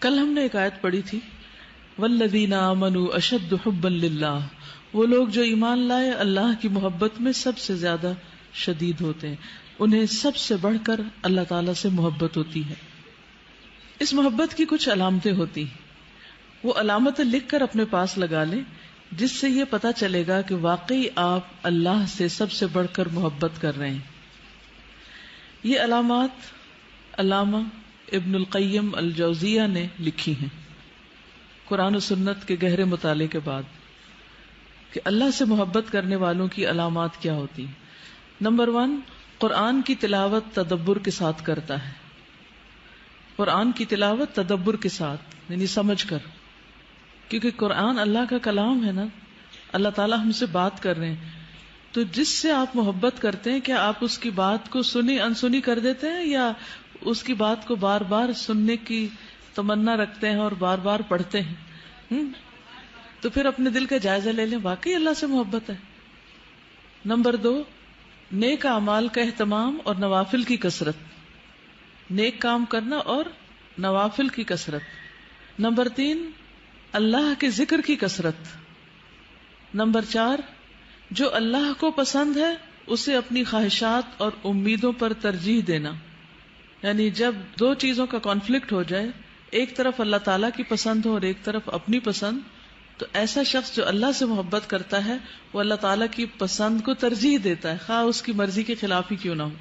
کل ہم نے ایک آیت پڑھی تھی، والذین آمنوا اشد حبا للہ، وہ لوگ جو ایمان لائے اللہ کی محبت میں سب سے زیادہ شدید ہوتے ہیں، انہیں سب سے بڑھ کر اللہ تعالیٰ سے محبت ہوتی ہے۔ اس محبت کی کچھ علامتیں ہوتی ہیں، وہ علامتیں لکھ کر اپنے پاس لگا لیں، جس سے یہ پتا چلے گا کہ واقعی آپ اللہ سے سب سے بڑھ کر محبت کر رہے ہیں۔ یہ علامات علامہ ابن القیم الجوزیہ نے لکھی ہیں قرآن و سنت کے گہرے مطالعے کے بعد، کہ اللہ سے محبت کرنے والوں کی علامات کیا ہوتی ہیں۔ نمبر 1، قرآن کی تلاوت تدبر کے ساتھ کرتا ہے۔ قرآن کی تلاوت تدبر کے ساتھ، یعنی سمجھ کر، کیونکہ قرآن اللہ کا کلام ہے نا، اللہ تعالیٰ ہم سے بات کر رہے ہیں، تو جس سے آپ محبت کرتے ہیں کیا آپ اس کی بات کو سنی انسنی کر دیتے ہیں، یا اس کی بات کو بار بار سننے کی تمنا رکھتے ہیں اور بار بار پڑھتے ہیں؟ تو پھر اپنے دل کا جائزہ لے لیں، واقعی اللہ سے محبت ہے۔ نمبر 2، نیک اعمال کا اہتمام اور نوافل کی کثرت، نیک کام کرنا اور نوافل کی کثرت۔ نمبر 3، اللہ کے ذکر کی کثرت۔ نمبر 4، جو اللہ کو پسند ہے اسے اپنی خواہشات اور امیدوں پر ترجیح دینا، یعنی جب دو چیزوں کا کانفلکٹ ہو جائے، ایک طرف اللہ تعالیٰ کی پسند ہو اور ایک طرف اپنی پسند، تو ایسا شخص جو اللہ سے محبت کرتا ہے وہ اللہ تعالیٰ کی پسند کو ترجیح دیتا ہے، خواہ اس کی مرضی کے خلاف ہی کیوں نہ ہو۔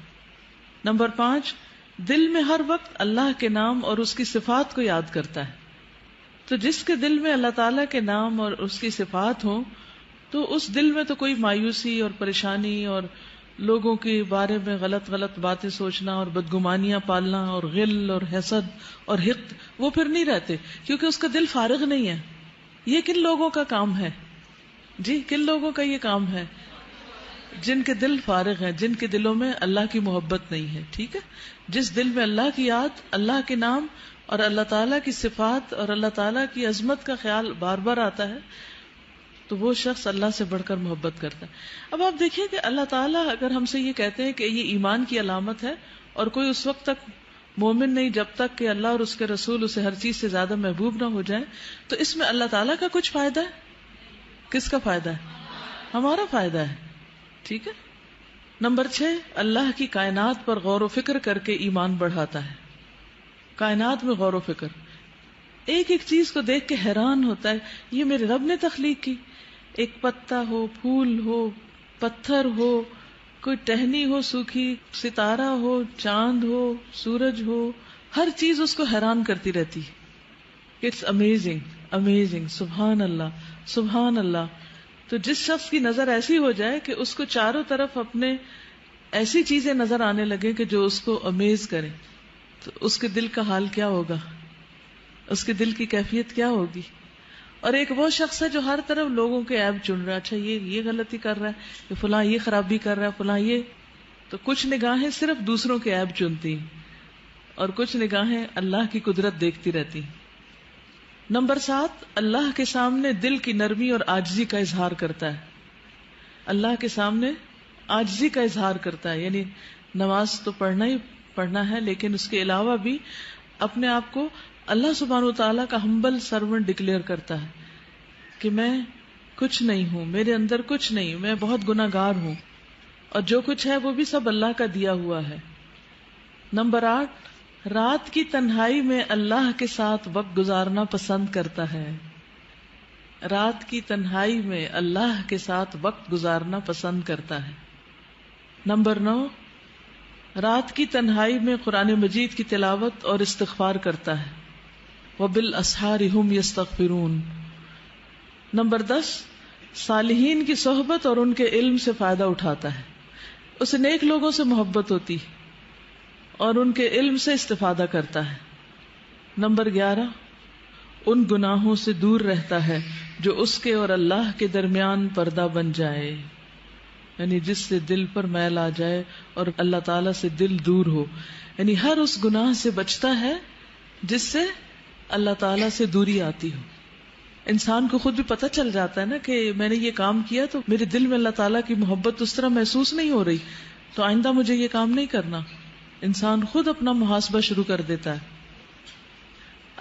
نمبر 5، دل میں ہر وقت اللہ کے نام اور اس کی صفات کو یاد کرتا ہے۔ تو جس کے دل میں اللہ تعالیٰ کے نام اور اس کی صفات ہوں تو اس دل میں تو کوئی مایوسی اور پریشانی اور لوگوں کے بارے میں غلط باتیں سوچنا اور بدگمانیاں پالنا اور غل اور حسد اور حقد، وہ پھر نہیں رہتے، کیونکہ اس کا دل فارغ نہیں ہے۔ یہ کن لوگوں کا کام ہے؟ جی، کن لوگوں کا یہ کام ہے؟ جن کے دل فارغ ہیں، جن کے دلوں میں اللہ کی محبت نہیں ہے۔ ٹھیک ہے، جس دل میں اللہ کی یاد، اللہ کے نام اور اللہ تعالیٰ کی صفات اور اللہ تعالیٰ کی عظمت کا خیال بار بار آتا ہے، تو وہ شخص اللہ سے بڑھ کر محبت کرتا ہے۔ اب آپ دیکھیں کہ اللہ تعالیٰ اگر ہم سے یہ کہتے ہیں کہ یہ ایمان کی علامت ہے، اور کوئی اس وقت تک مومن نہیں جب تک کہ اللہ اور اس کے رسول اسے ہر چیز سے زیادہ محبوب نہ ہو جائیں، تو اس میں اللہ تعالیٰ کا کچھ فائدہ ہے؟ کس کا فائدہ ہے؟ ہمارا فائدہ ہے۔ ٹھیک ہے۔ نمبر 6، اللہ کی کائنات پر غور و فکر کر کے ایمان بڑھاتا ہے۔ کائنات میں غور و فکر، ایک ایک چیز کو دیکھ کے حیران ہوتا ہے، یہ میرے رب نے تخلیق کی، ایک پتا ہو، پھول ہو، پتھر ہو، کوئی ٹہنی ہو سوکھی، ستارہ ہو، چاند ہو، سورج ہو، ہر چیز اس کو حیران کرتی رہتی ہے۔ اٹس امیزنگ امیزنگ، سبحان اللہ سبحان اللہ۔ تو جس شخص کی نظر ایسی ہو جائے کہ اس کو چاروں طرف اپنے ایسی چیزیں نظر آنے لگے کہ جو اس کو امیز کریں، تو اس کے دل کا حال کیا ہوگا، اس کے دل کی کیفیت کیا ہوگی۔ اور ایک وہ شخص ہے جو ہر طرف لوگوں کے عیب چن رہا ہے، اچھا یہ غلطی کر رہا ہے، کہ فلاں یہ خرابی کر رہا ہے، فلاں یہ، تو کچھ نگاہیں صرف دوسروں کے عیب چنتی ہیں اور کچھ نگاہیں اللہ کی قدرت دیکھتی رہتی ہیں۔ نمبر 7، اللہ کے سامنے دل کی نرمی اور عاجزی کا اظہار کرتا ہے۔ اللہ کے سامنے عاجزی کا اظہار کرتا ہے، یعنی نماز تو پڑھنا ہی پڑھنا ہے، لیکن اس کے علاوہ بھی اپنے آپ کو اللہ سبحانہ و تعالیٰ کا ہمبل سرونٹ ڈکلیئر کرتا ہے کہ میں کچھ نہیں ہوں، میرے اندر کچھ نہیں، میں بہت گناہ گار ہوں، اور جو کچھ ہے وہ بھی سب اللہ کا دیا ہوا ہے۔ نمبر 8، رات کی تنہائی میں اللہ کے ساتھ وقت گزارنا پسند کرتا ہے۔ رات کی تنہائی میں اللہ کے ساتھ وقت گزارنا پسند کرتا ہے۔ نمبر 9، رات کی تنہائی میں قرآن مجید کی تلاوت اور استغفار کرتا ہے۔ وَبِالْأَسْحَارِ هُمْ يَسْتَغْفِرُونَ۔ نمبر 10، صالحین کی صحبت اور ان کے علم سے فائدہ اٹھاتا ہے، اسے نیک لوگوں سے محبت ہوتی اور ان کے علم سے استفادہ کرتا ہے۔ نمبر 11، ان گناہوں سے دور رہتا ہے جو اس کے اور اللہ کے درمیان پردہ بن جائے، یعنی جس سے دل پر میل آ جائے اور اللہ تعالیٰ سے دل دور ہو، یعنی ہر اس گناہ سے بچتا ہے جس سے اللہ تعالیٰ سے دوری آتی ہو۔ انسان کو خود بھی پتہ چل جاتا ہے نا کہ میں نے یہ کام کیا تو میرے دل میں اللہ تعالیٰ کی محبت اس طرح محسوس نہیں ہو رہی، تو آئندہ مجھے یہ کام نہیں کرنا۔ انسان خود اپنا محاسبہ شروع کر دیتا ہے۔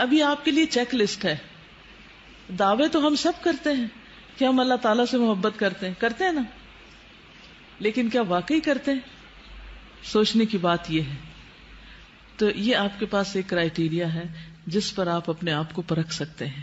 ابھی آپ کے لیے چیک لسٹ ہے. دعوے تو ہم سب کرتے ہیں کہ ہم اللہ تعالیٰ سے محبت کرتے ہیں نا، لیکن کیا واقعی کرتے ہیں؟ سوچنے کی بات یہ ہے. تو یہ آپ کے پاس ایک کرائیٹیریا ہے جس پر آپ اپنے آپ کو پرکھ سکتے ہیں.